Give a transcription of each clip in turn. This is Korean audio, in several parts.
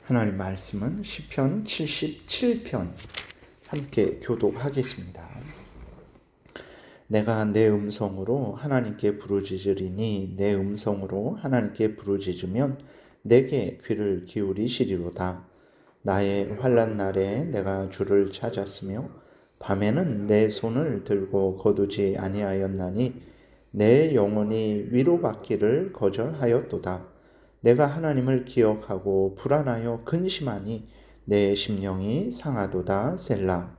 하나님 말씀은 시편 77편 함께 교독하겠습니다. 내가 내 음성으로 하나님께 부르짖으리니 내 음성으로 하나님께 부르짖으면 내게 귀를 기울이시리로다. 나의 환난 날에 내가 주를 찾았으며 밤에는 내 손을 들고 거두지 아니하였나니 내 영혼이 위로받기를 거절하였도다. 내가 하나님을 기억하고 불안하여 근심하니 내 심령이 상하도다. 셀라.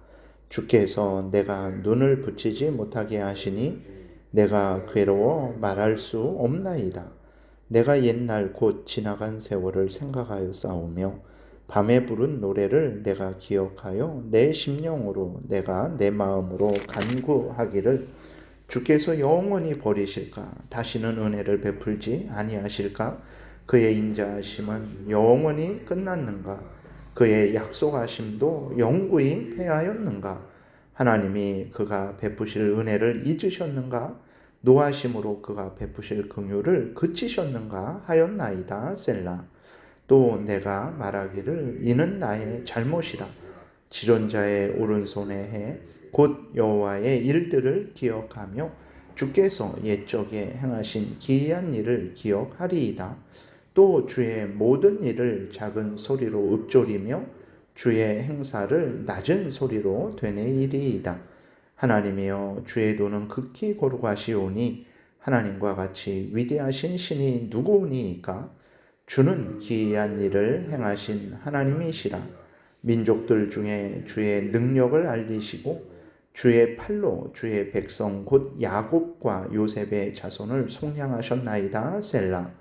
주께서 내가 눈을 붙이지 못하게 하시니 내가 괴로워 말할 수 없나이다. 내가 옛날 곧 지나간 세월을 생각하여 싸우며 밤에 부른 노래를 내가 기억하여 내 심령으로 내가 내 마음으로 간구하기를 주께서 영원히 버리실까? 다시는 은혜를 베풀지 아니하실까? 그의 인자하심은 영원히 끝났는가? 그의 약속하심도 영구히 패하였는가? 하나님이 그가 베푸실 은혜를 잊으셨는가? 노하심으로 그가 베푸실 긍휼을 그치셨는가 하였나이다. 셀라. 또 내가 말하기를 이는 나의 잘못이라. 지존자의 오른손에 해 곧 여호와의 일들을 기억하며 주께서 옛적에 행하신 기이한 일을 기억하리이다. 또 주의 모든 일을 작은 소리로 읊조리며 주의 행사를 낮은 소리로 되뇌이리이다. 하나님이여 주의 도는 극히 거룩하시오니 하나님과 같이 위대하신 신이 누구니이까? 주는 기이한 일을 행하신 하나님이시라. 민족들 중에 주의 능력을 알리시고 주의 팔로 주의 백성 곧 야곱과 요셉의 자손을 속량하셨나이다. 셀라.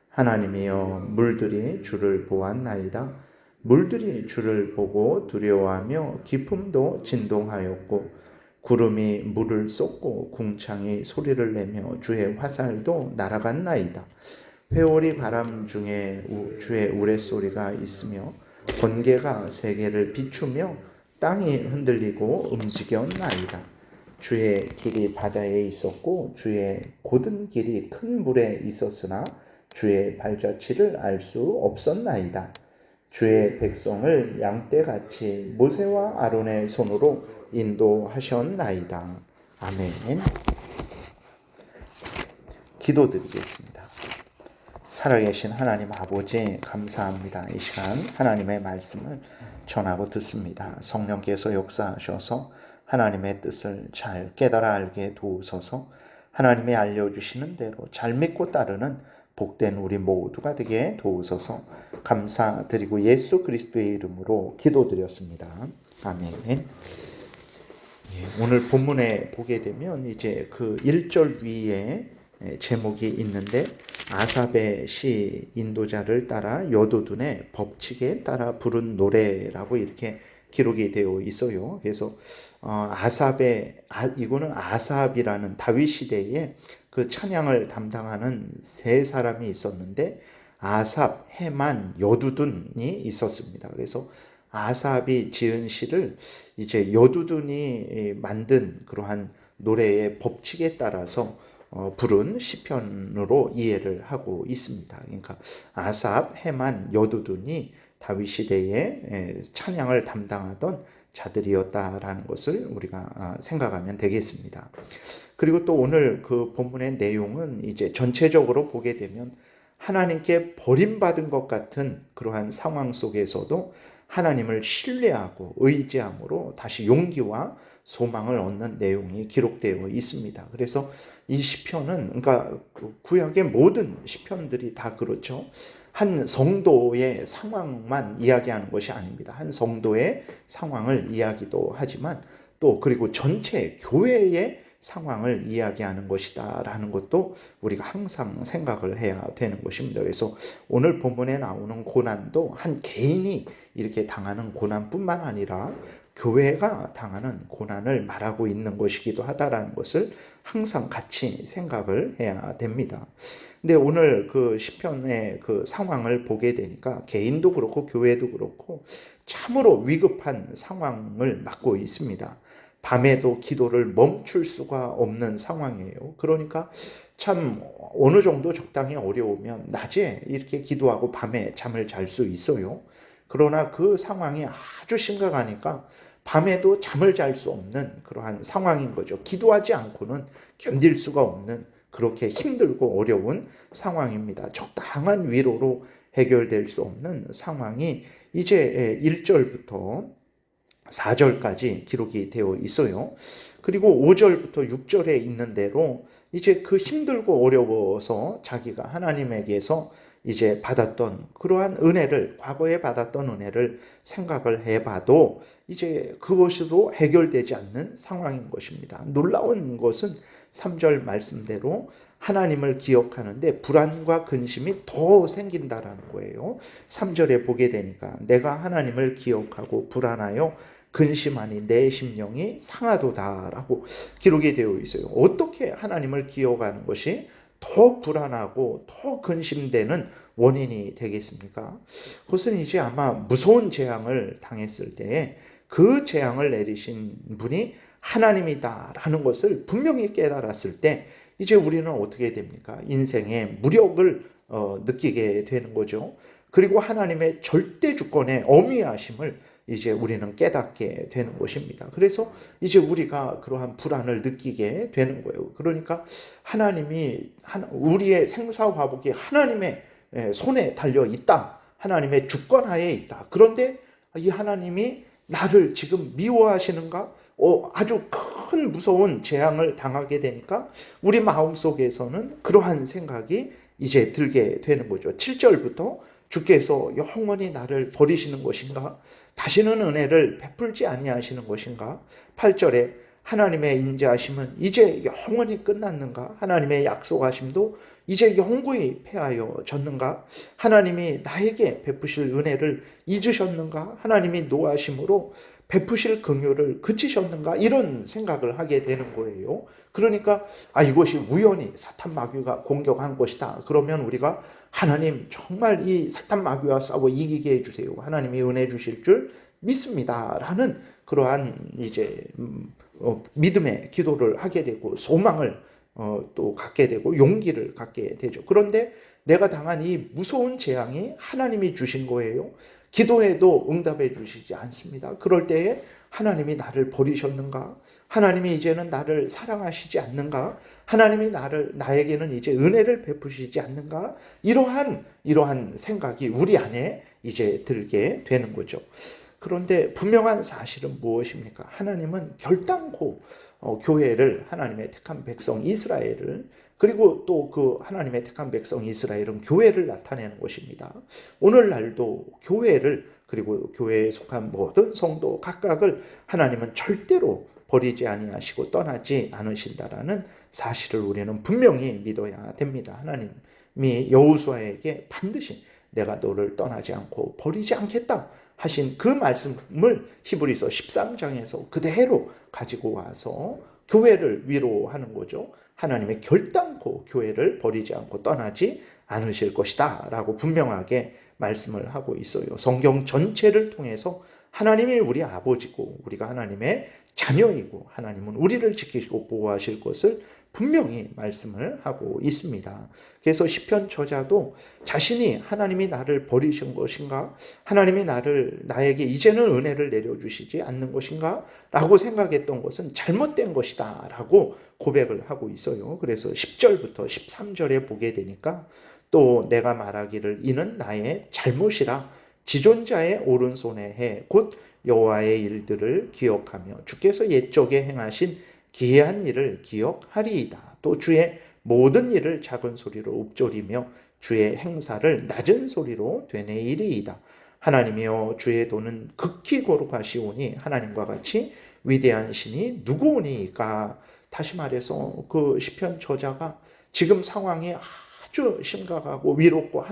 하나님이여 물들이 주를 보았나이다. 물들이 주를 보고 두려워하며 기품도 진동하였고 구름이 물을 쏟고 궁창이 소리를 내며 주의 화살도 날아갔나이다. 회오리 바람 중에 주의 우레소리가 있으며 번개가 세계를 비추며 땅이 흔들리고 움직였나이다. 주의 길이 바다에 있었고 주의 곧은 길이 큰 물에 있었으나 주의 발자취를 알 수 없었나이다. 주의 백성을 양떼같이 모세와 아론의 손으로 인도하셨나이다. 아멘. 기도드리겠습니다. 살아계신 하나님 아버지 감사합니다. 이 시간 하나님의 말씀을 전하고 듣습니다. 성령께서 역사하셔서 하나님의 뜻을 잘 깨달아 알게 도우소서. 하나님이 알려주시는 대로 잘 믿고 따르는 복된 우리 모두가 되게 도우소서. 감사드리고 예수 그리스도의 이름으로 기도드렸습니다. 아멘. 오늘 본문에 보게 되면 이제 그 1절 위에 제목이 있는데 아삽의 시 인도자를 따라 여두둔의 법칙에 따라 부른 노래라고 이렇게 기록이 되어 있어요. 그래서 이거는 아삽이라는 다윗 시대에 그 찬양을 담당하는 세 사람이 있었는데 아삽, 헤만, 여두둔이 있었습니다. 그래서 아삽이 지은 시를 이제 여두둔이 만든 그러한 노래의 법칙에 따라서 부른 시편으로 이해를 하고 있습니다. 그러니까 아삽, 헤만, 여두둔이 다윗 시대에 찬양을 담당하던 자들이었다라는 것을 우리가 생각하면 되겠습니다. 그리고 또 오늘 그 본문의 내용은 이제 전체적으로 보게 되면 하나님께 버림받은 것 같은 그러한 상황 속에서도 하나님을 신뢰하고 의지함으로 다시 용기와 소망을 얻는 내용이 기록되어 있습니다. 그래서 이 시편은 그러니까 구약의 모든 시편들이 다 그렇죠. 한 성도의 상황만 이야기하는 것이 아닙니다. 한 성도의 상황을 이야기도 하지만 또 그리고 전체 교회의 상황을 이야기하는 것이다라는 것도 우리가 항상 생각을 해야 되는 것입니다. 그래서 오늘 본문에 나오는 고난도 한 개인이 이렇게 당하는 고난뿐만 아니라 교회가 당하는 고난을 말하고 있는 것이기도 하다라는 것을 항상 같이 생각을 해야 됩니다. 근데 오늘 그 시편의 그 상황을 보게 되니까 개인도 그렇고 교회도 그렇고 참으로 위급한 상황을 맞고 있습니다. 밤에도 기도를 멈출 수가 없는 상황이에요. 그러니까 참 어느 정도 적당히 어려우면 낮에 이렇게 기도하고 밤에 잠을 잘 수 있어요. 그러나 그 상황이 아주 심각하니까 밤에도 잠을 잘 수 없는 그러한 상황인 거죠. 기도하지 않고는 견딜 수가 없는 그렇게 힘들고 어려운 상황입니다. 적당한 위로로 해결될 수 없는 상황이 이제 1절부터 4절까지 기록이 되어 있어요. 그리고 5절부터 6절에 있는 대로 이제 그 힘들고 어려워서 자기가 하나님에게서 이제 받았던 그러한 은혜를, 과거에 받았던 은혜를 생각을 해봐도 이제 그것으로 해결되지 않는 상황인 것입니다. 놀라운 것은 3절 말씀대로 하나님을 기억하는데 불안과 근심이 더 생긴다라는 거예요. 3절에 보게 되니까 내가 하나님을 기억하고 불안하여 근심하니 내 심령이 상하도다라고 기록이 되어 있어요. 어떻게 하나님을 기억하는 것이 더 불안하고 더 근심되는 원인이 되겠습니까? 그것은 이제 아마 무서운 재앙을 당했을 때에 그 재앙을 내리신 분이 하나님이다라는 것을 분명히 깨달았을 때 이제 우리는 어떻게 됩니까? 인생의 무력을 느끼게 되는 거죠. 그리고 하나님의 절대 주권의 어미하심을 이제 우리는 깨닫게 되는 것입니다. 그래서 이제 우리가 그러한 불안을 느끼게 되는 거예요. 그러니까 하나님이 우리의 생사화복이 하나님의 손에 달려 있다. 하나님의 주권하에 있다. 그런데 이 하나님이 나를 지금 미워하시는가? 아주 큰 무서운 재앙을 당하게 되니까 우리 마음속에서는 그러한 생각이 이제 들게 되는 거죠. 7절부터 주께서 영원히 나를 버리시는 것인가? 다시는 은혜를 베풀지 아니하시는 것인가? 8절에 하나님의 인자하심은 이제 영원히 끝났는가? 하나님의 약속하심도 이제 영구히 패하여 졌는가? 하나님이 나에게 베푸실 은혜를 잊으셨는가? 하나님이 노하심으로 베푸실 긍휼을 그치셨는가? 이런 생각을 하게 되는 거예요. 그러니까 이것이 우연히 사탄 마귀가 공격한 것이다. 그러면 우리가 하나님 정말 이 사탄 마귀와 싸워 이기게 해주세요. 하나님이 은혜 주실 줄 믿습니다. 라는 그러한 이제 믿음의 기도를 하게 되고 소망을 또 갖게 되고 용기를 갖게 되죠. 그런데 내가 당한 이 무서운 재앙이 하나님이 주신 거예요. 기도해도 응답해 주시지 않습니다. 그럴 때에 하나님이 나를 버리셨는가? 하나님이 이제는 나를 사랑하시지 않는가? 하나님이 나에게는 이제 은혜를 베푸시지 않는가? 이러한 생각이 우리 안에 이제 들게 되는 거죠. 그런데 분명한 사실은 무엇입니까? 하나님은 결단코 교회를, 하나님의 택한 백성 이스라엘을, 그리고 또 그 하나님의 택한 백성 이스라엘은 교회를 나타내는 것입니다. 오늘날도 교회를, 그리고 교회에 속한 모든 성도 각각을 하나님은 절대로 버리지 아니하시고 떠나지 않으신다라는 사실을 우리는 분명히 믿어야 됩니다. 하나님이 여호수아에게 반드시 내가 너를 떠나지 않고 버리지 않겠다 하신 그 말씀을 히브리서 13장에서 그대로 가지고 와서 교회를 위로하는 거죠. 하나님의 결단코 교회를 버리지 않고 떠나지 않으실 것이다 라고 분명하게 말씀을 하고 있어요. 성경 전체를 통해서 하나님이 우리 아버지고 우리가 하나님의 자녀이고 하나님은 우리를 지키시고 보호하실 것을 분명히 말씀을 하고 있습니다. 그래서 시편 저자도 자신이 하나님이 나를 버리신 것인가? 하나님이 나에게 이제는 은혜를 내려주시지 않는 것인가? 라고 생각했던 것은 잘못된 것이다 라고 고백을 하고 있어요. 그래서 10절부터 13절에 보게 되니까 또 내가 말하기를 이는 나의 잘못이라 지존자의 오른손에 해 곧 여호와의 일들을 기억하며 주께서 옛적에 행하신 기이한 일을 기억하리이다. 또 주의 모든 일을 작은 소리로 읊조리며 주의 행사를 낮은 소리로 되뇌이리이다. 하나님이여 주의 도는 극히 거룩하시오니 하나님과 같이 위대한 신이 누구오니까. 다시 말해서 그 시편 저자가 지금 상황이 아주 심각하고 위태롭고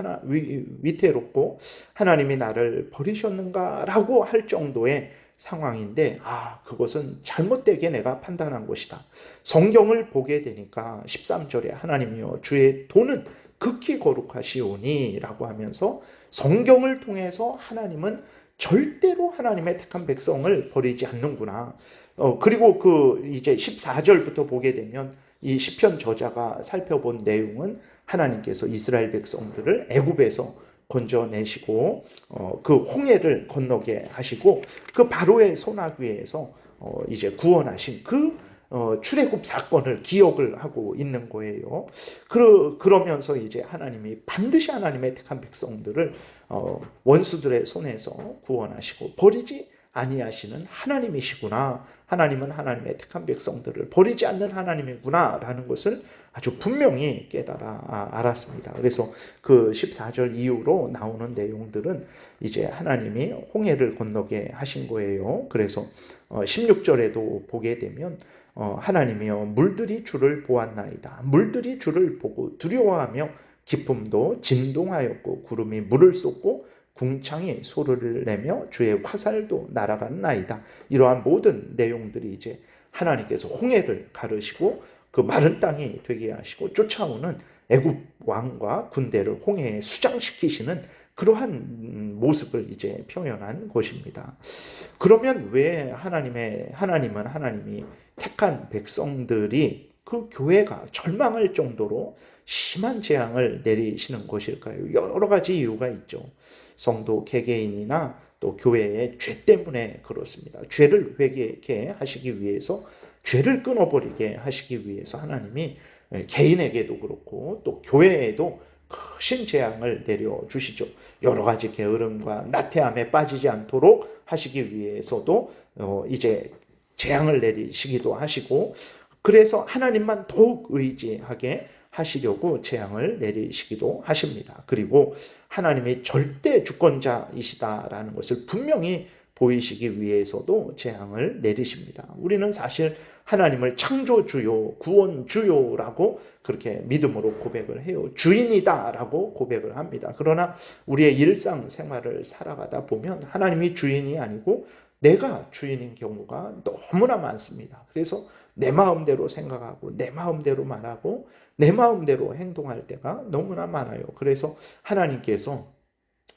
하나님이 나를 버리셨는가라고 할 정도의 상황인데 그것은 잘못되게 내가 판단한 것이다. 성경을 보게 되니까 13절에 하나님이여 주의 도는 극히 거룩하시오니 라고 하면서 성경을 통해서 하나님은 절대로 하나님의 택한 백성을 버리지 않는구나. 그리고 이제 14절부터 보게 되면 이 시편 저자가 살펴본 내용은 하나님께서 이스라엘 백성들을 애굽에서 건져내시고 그 홍해를 건너게 하시고 그 바로의 손아귀에서 이제 구원하신 그 출애굽 사건을 기억을 하고 있는 거예요. 그러면서 이제 하나님이 반드시 하나님의 택한 백성들을 원수들의 손에서 구원하시고 버리지 아니하시는 하나님이시구나. 하나님은 하나님의 택한 백성들을 버리지 않는 하나님이구나 라는 것을 아주 분명히 깨달아 알았습니다. 그래서 그 14절 이후로 나오는 내용들은 이제 하나님이 홍해를 건너게 하신 거예요. 그래서 16절에도 보게 되면 하나님이여 물들이 주를 보았나이다. 물들이 주를 보고 두려워하며 기쁨도 진동하였고 구름이 물을 쏟고 궁창이 소리를 내며 주의 화살도 날아갔나이다. 이러한 모든 내용들이 이제 하나님께서 홍해를 가르시고 그 마른 땅이 되게 하시고 쫓아오는 애굽 왕과 군대를 홍해에 수장시키시는 그러한 모습을 이제 표현한 것입니다. 그러면 왜 하나님은 하나님이 택한 백성들이 그 교회가 절망할 정도로 심한 재앙을 내리시는 것일까요? 여러 가지 이유가 있죠. 성도 개개인이나 또 교회의 죄 때문에 그렇습니다. 죄를 회개케 하시기 위해서, 죄를 끊어버리게 하시기 위해서 하나님이 개인에게도 그렇고 또 교회에도 크신 재앙을 내려주시죠. 여러 가지 게으름과 나태함에 빠지지 않도록 하시기 위해서도 이제 재앙을 내리시기도 하시고, 그래서 하나님만 더욱 의지하게 하시려고 재앙을 내리시기도 하십니다. 그리고 하나님이 절대 주권자이시다라는 것을 분명히 보이시기 위해서도 재앙을 내리십니다. 우리는 사실 하나님을 창조주요, 구원주요라고 그렇게 믿음으로 고백을 해요. 주인이다라고 고백을 합니다. 그러나 우리의 일상생활을 살아가다 보면 하나님이 주인이 아니고 내가 주인인 경우가 너무나 많습니다. 그래서 내 마음대로 생각하고 내 마음대로 말하고 내 마음대로 행동할 때가 너무나 많아요. 그래서 하나님께서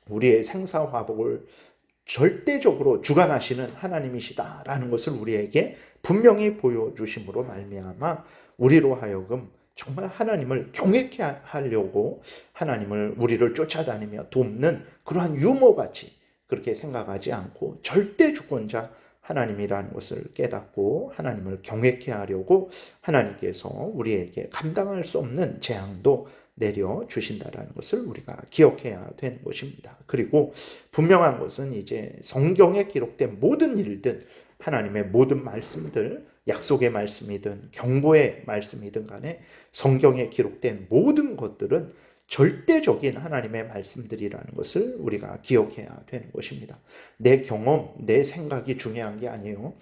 우리의 생사화복을 절대적으로 주관하시는 하나님이시다라는 것을 우리에게 분명히 보여주심으로 말미암아 우리로 하여금 정말 하나님을 경외케 하려고 하나님을 우리를 쫓아다니며 돕는 그러한 유머같이 그렇게 생각하지 않고 절대 주권자 하나님이라는 것을 깨닫고 하나님을 경외케 하려고 하나님께서 우리에게 감당할 수 없는 재앙도 내려주신다는 것을 우리가 기억해야 되는 것입니다. 그리고 분명한 것은 이제 성경에 기록된 모든 일들, 하나님의 모든 말씀들, 약속의 말씀이든 경고의 말씀이든 간에 성경에 기록된 모든 것들은 절대적인 하나님의 말씀들이라는 것을 우리가 기억해야 되는 것입니다. 내 경험, 내 생각이 중요한 게 아니에요.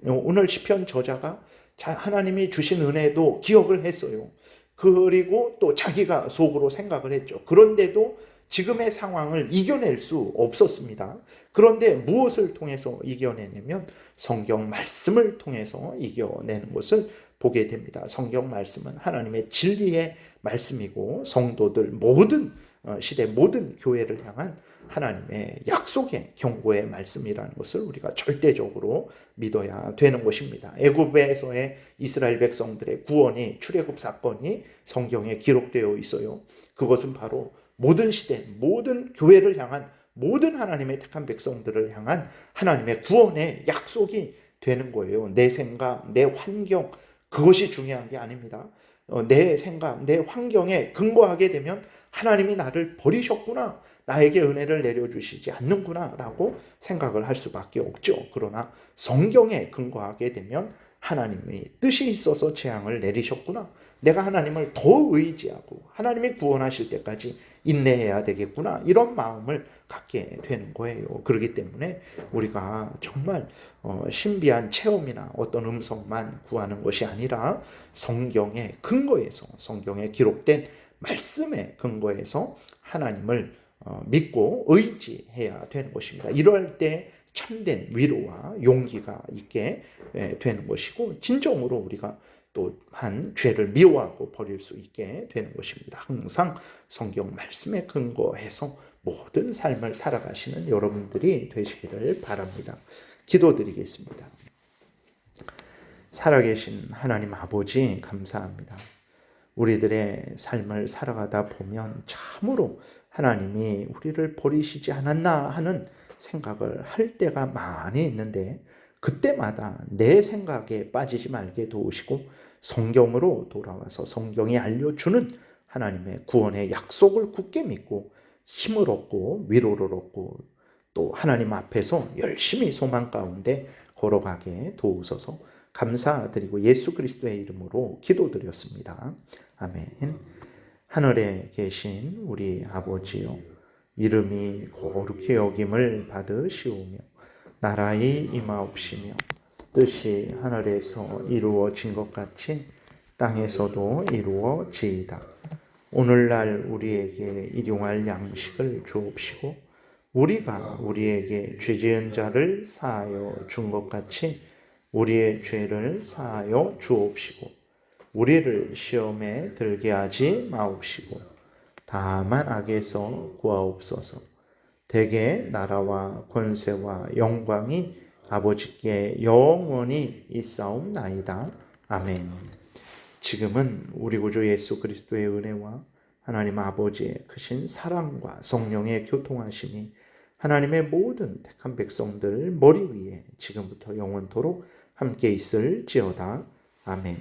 오늘 시편 저자가 하나님이 주신 은혜도 기억을 했어요. 그리고 또 자기가 속으로 생각을 했죠. 그런데도 지금의 상황을 이겨낼 수 없었습니다. 그런데 무엇을 통해서 이겨내냐면 성경 말씀을 통해서 이겨내는 것을 보게 됩니다. 성경 말씀은 하나님의 진리의 말씀이고 성도들 모든 시대 모든 교회를 향한 하나님의 약속의 경고의 말씀이라는 것을 우리가 절대적으로 믿어야 되는 것입니다. 애굽에서의 이스라엘 백성들의 구원이, 출애굽 사건이 성경에 기록되어 있어요. 그것은 바로 모든 시대 모든 교회를 향한 모든 하나님의 택한 백성들을 향한 하나님의 구원의 약속이 되는 거예요. 내 생각, 내 환경, 그것이 중요한 게 아닙니다. 내 생각, 내 환경에 근거하게 되면 하나님이 나를 버리셨구나, 나에게 은혜를 내려주시지 않는구나 라고 생각을 할 수밖에 없죠. 그러나 성경에 근거하게 되면 하나님이 뜻이 있어서 재앙을 내리셨구나, 내가 하나님을 더 의지하고 하나님이 구원하실 때까지 인내해야 되겠구나, 이런 마음을 갖게 되는 거예요. 그렇기 때문에 우리가 정말 신비한 체험이나 어떤 음성만 구하는 것이 아니라 성경의 근거에서, 성경에 기록된 말씀의 근거에서 하나님을 믿고 의지해야 되는 것입니다. 이럴 때 참된 위로와 용기가 있게 되는 것이고 진정으로 우리가 또한 죄를 미워하고 버릴 수 있게 되는 것입니다. 항상 성경 말씀에 근거해서 모든 삶을 살아가시는 여러분들이 되시기를 바랍니다. 기도드리겠습니다. 살아계신 하나님 아버지 감사합니다. 우리들의 삶을 살아가다 보면 참으로 하나님이 우리를 버리시지 않았나 하는 생각을 할 때가 많이 있는데, 그때마다 내 생각에 빠지지 말게 도우시고 성경으로 돌아와서 성경이 알려주는 하나님의 구원의 약속을 굳게 믿고 힘을 얻고 위로를 얻고 또 하나님 앞에서 열심히 소망 가운데 걸어가게 도우소서. 감사드리고 예수 그리스도의 이름으로 기도드렸습니다. 아멘. 하늘에 계신 우리 아버지요, 이름이 거룩히 여김을 받으시오며 나라의 임하옵시며 뜻이 하늘에서 이루어진 것 같이 땅에서도 이루어지이다. 오늘날 우리에게 일용할 양식을 주옵시고 우리가 우리에게 죄 지은 자를 사하여 준 것 같이 우리의 죄를 사하여 주옵시고 우리를 시험에 들게 하지 마옵시고 다만 악에서 구하옵소서. 대개 나라와 권세와 영광이 아버지께 영원히 있사옵나이다. 아멘. 지금은 우리 구주 예수 그리스도의 은혜와 하나님 아버지의 크신 사랑과 성령의 교통하심이 하나님의 모든 택한 백성들 머리 위에 지금부터 영원토록 함께 있을지어다. 아멘.